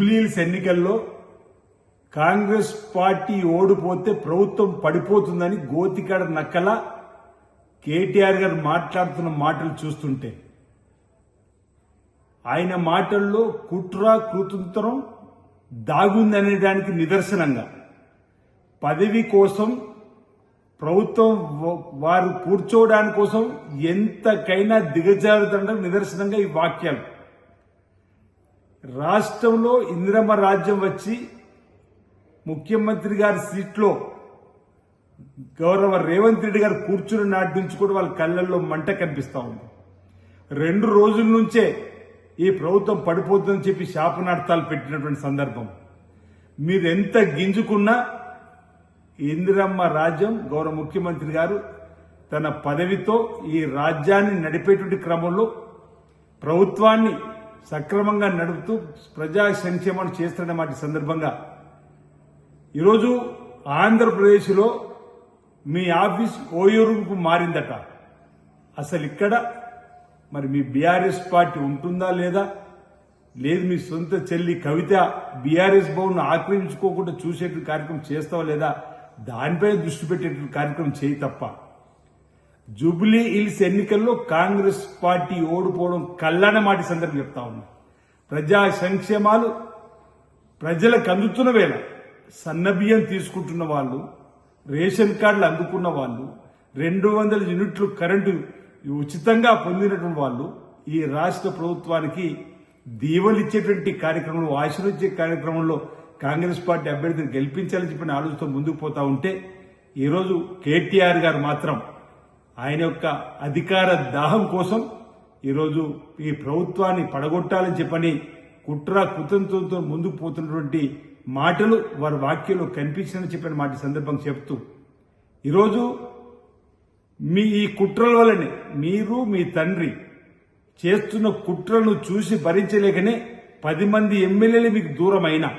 జూబ్లీహిల్స్ ఎన్నికల్లో కాంగ్రెస్ పార్టీ ఓడిపోతే ప్రభుత్వం పడిపోతుందని గోతికాడ నక్కల కేటీఆర్ గారు మాట్లాడుతున్న మాటలు చూస్తుంటే ఆయన మాటల్లో కుట్ర కృతంతరం దాగుందనేదానికి నిదర్శనంగా పదవి కోసం ప్రభుత్వం వారు కూర్చోవడానికి కోసం ఎంతకైనా దిగజారుతుండడం నిదర్శనంగా ఈ వాక్యాలు. రాష్ట్రంలో ఇందిరమ్మ రాజ్యం వచ్చి ముఖ్యమంత్రి గారి సీట్లో గౌరవ రేవంత్ రెడ్డి గారు కూర్చుని నాటి నుంచి కూడా వాళ్ళ కళ్ళల్లో మంట కనిపిస్తా ఉంది. 2 రోజుల నుంచే ఈ ప్రభుత్వం పడిపోతుందని చెప్పి శాపనార్థాలు పెట్టినటువంటి సందర్భం. మీరు ఎంత గింజుకున్నా ఇందిరమ్మ రాజ్యం గౌరవ ముఖ్యమంత్రి గారు తన పదవితో ఈ రాజ్యాన్ని నడిపేటువంటి క్రమంలో ప్రభుత్వాన్ని సక్రమంగా నడుపుతూ ప్రజా సంక్షేమాన్ని చేస్తున్న మాట సందర్భంగా ఈరోజు ఆంధ్రప్రదేశ్లో మీ ఆఫీస్ ఓయూరుకు మారిందట. అసలు ఇక్కడ మరి మీ బీఆర్ఎస్ పార్టీ ఉంటుందా లేదా, లేదు మీ సొంత చెల్లి కవిత బీఆర్ఎస్ భవన్ ఆక్రమించుకోకుండా చూసేటువంటి కార్యక్రమం చేస్తావా లేదా, దానిపై దృష్టి పెట్టేటువంటి కార్యక్రమం చేయి తప్ప జూబ్లీ హిల్స్ ఎన్నికల్లో కాంగ్రెస్ పార్టీ ఓడిపోవడం కళ్ళనే మాట సందర్భం చెప్తా ఉన్నా. ప్రజా సంక్షేమాలు ప్రజలకు అందుతున్న వేళ సన్నబియ్యం తీసుకుంటున్న వాళ్ళు, రేషన్ కార్డులు అందుకున్న వాళ్ళు, 200 యూనిట్లు కరెంటు ఉచితంగా పొందినటువంటి వాళ్ళు ఈ రాష్ట్ర ప్రభుత్వానికి దీవెలిచ్చేటువంటి కార్యక్రమంలో, ఆశీర్వదించే కార్యక్రమంలో కాంగ్రెస్ పార్టీ అభ్యర్థిని గెలిపించాలని చెప్పిన ఆలోచనతో ముందుకు పోతా ఉంటే ఈరోజు కేటీఆర్ గారు మాత్రం ఆయన యొక్క అధికార దాహం కోసం ఈరోజు ఈ ప్రభుత్వాన్ని పడగొట్టాలని చెప్పని కుట్ర కుతంత్రంతో ముందుకు పోతున్నటువంటి మాటలు వారి వాక్యంలో కనిపించాలని చెప్పిన మాట సందర్భం చెప్తూ ఈరోజు మీ ఈ కుట్రల వల్లనే మీరు మీ తండ్రి చేస్తున్న కుట్రలను చూసి భరించలేకనే 10 మంది ఎమ్మెల్యేలు మీకు దూరమైనా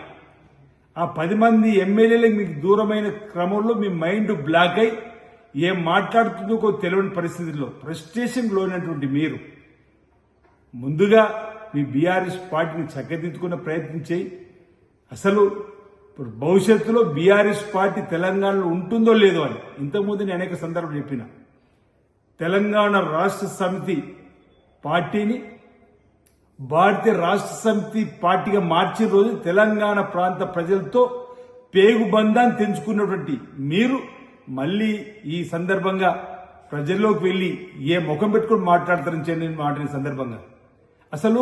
ఆ 10 మంది ఎమ్మెల్యేలకు మీకు దూరమైన క్రమంలో మీ మైండ్ బ్లాక్ అయి ఏం మాట్లాడుతుందో తెలియని పరిస్థితుల్లో ఫ్రస్ట్రేషన్ లోనటువంటి మీరు ముందుగా మీ బీఆర్ఎస్ పార్టీని చక్కదిద్దుకునే ప్రయత్నం చేయి. అసలు భవిష్యత్తులో బీఆర్ఎస్ పార్టీ తెలంగాణలో ఉంటుందో లేదో అని ఇంతకుముందు నేను అనేక సందర్భాలు చెప్పిన. తెలంగాణ రాష్ట్ర సమితి పార్టీని భారతీయ రాష్ట్ర సమితి పార్టీగా మార్చిన రోజు తెలంగాణ ప్రాంత ప్రజలతో పేగుబంధాన్ని తెంచుకున్నటువంటి మీరు మళ్ళీ ఈ సందర్భంగా ప్రజల్లోకి వెళ్లి ఏ ముఖం పెట్టుకుని మాట్లాడతారని చెప్పి మాట్లాడిన సందర్భంగా అసలు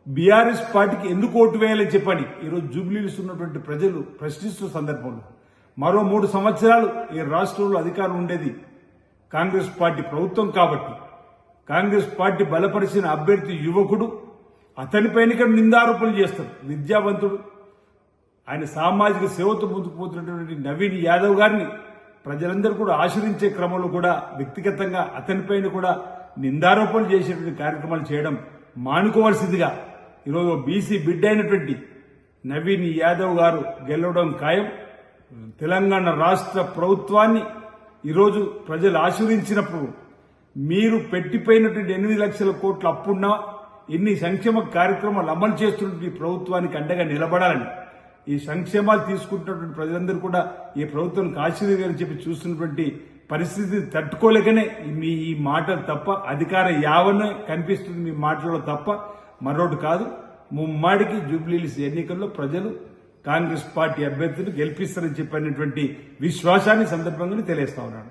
బీఆర్ఎస్ పార్టీకి ఎందుకు ఓటు వేయాలని చెప్పని ఈరోజు జూబ్లీహిల్స్ ఉన్నటువంటి ప్రజలు ప్రశ్నిస్తున్న సందర్భంలో మరో 3 సంవత్సరాలు ఈ రాష్ట్రంలో అధికారం ఉండేది కాంగ్రెస్ పార్టీ ప్రభుత్వం కాబట్టి కాంగ్రెస్ పార్టీ బలపరిచిన అభ్యర్థి యువకుడు, అతనిపైన నిందారోపణలు చేస్తారు. విద్యావంతుడు, ఆయన సామాజిక సేవతో ముందుకు పోతున్నటువంటి నవీన్ యాదవ్ గారిని ప్రజలందరూ కూడా ఆశ్రయించే క్రమంలో కూడా వ్యక్తిగతంగా అతనిపైన కూడా నిందారోపణలు చేసేటువంటి కార్యక్రమాలు చేయడం మానుకోవాల్సిందిగా ఈరోజు బీసీ బిడ్డ అయినటువంటి నవీన్ యాదవ్ గారు గెలవడం ఖాయం. తెలంగాణ రాష్ట్ర ప్రభుత్వాన్ని ఈరోజు ప్రజలు ఆశీర్వదించినప్పుడు మీరు పెట్టిపోయినటువంటి 8 లక్షల కోట్ల అప్పున్నా ఎన్ని సంక్షేమ కార్యక్రమాలు అమలు చేస్తున్నటువంటి ప్రభుత్వానికి అండగా నిలబడాలని, ఈ సంక్షేమాలు తీసుకుంటున్నటువంటి ప్రజలందరూ కూడా ఈ ప్రభుత్వానికి ఆశీర్వాదాలని చెప్పి చూస్తున్నటువంటి పరిస్థితిని తట్టుకోలేకనే మీ ఈ మాటలు తప్ప అధికార యావనే కనిపిస్తుంది మీ మాటలలో తప్ప మరొకటి కాదు. ముమ్మాడికి జూబ్లీహిల్స్ ఎన్నికల్లో ప్రజలు కాంగ్రెస్ పార్టీ అభ్యర్థిని గెలిపిస్తారని చెప్పినటువంటి విశ్వాసాన్ని సందర్భంగా తెలియజేస్తా ఉన్నాను.